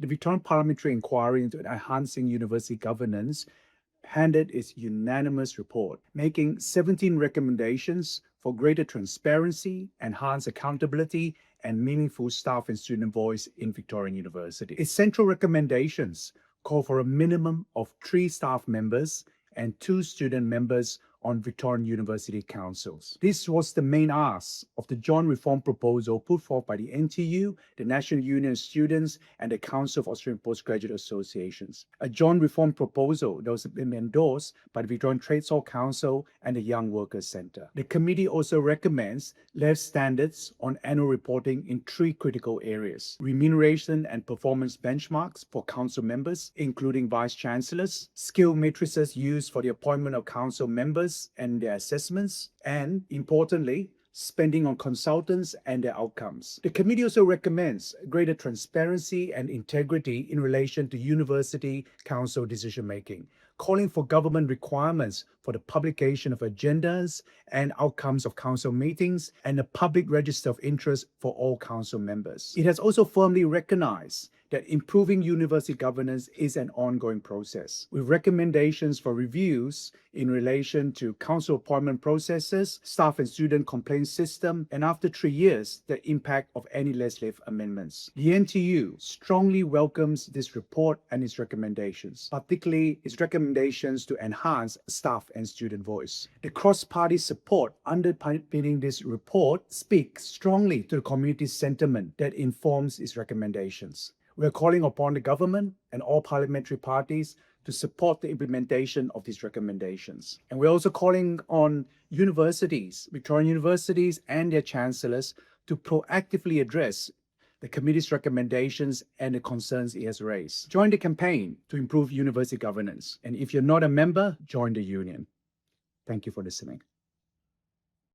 The Victorian Parliamentary Inquiry into Enhancing University Governance handed its unanimous report, making 17 recommendations for greater transparency, enhanced accountability, and meaningful staff and student voice in Victorian University. Its central recommendations call for a minimum of 3 staff members and 2 student members on Victorian University councils. This was the main ask of the joint reform proposal put forth by the NTU, the National Union of Students, and the Council of Australian Postgraduate Associations. A joint reform proposal that was endorsed by the Victorian Trades Hall Council and the Young Workers Centre. The committee also recommends less standards on annual reporting in 3 critical areas: remuneration and performance benchmarks for council members, including vice-chancellors, skill matrices used for the appointment of council members and their assessments, and importantly, spending on consultants and their outcomes. The committee also recommends greater transparency and integrity in relation to university council decision-making, calling for government requirements for the publication of agendas and outcomes of council meetings and a public register of interest for all council members. It has also firmly recognized that improving university governance is an ongoing process, with recommendations for reviews in relation to council appointment processes, staff and student complaint system, and after 3 years, the impact of any legislative amendments. The NTU strongly welcomes this report and its recommendations, particularly its recommendations to enhance staff and student voice. The cross-party support underpinning this report speaks strongly to the community's sentiment that informs its recommendations. We are calling upon the government and all parliamentary parties to support the implementation of these recommendations. And we're also calling on universities, Victorian universities and their chancellors to proactively address the committee's recommendations and the concerns it has raised. Join the campaign to improve university governance. And if you're not a member, join the union. Thank you for listening.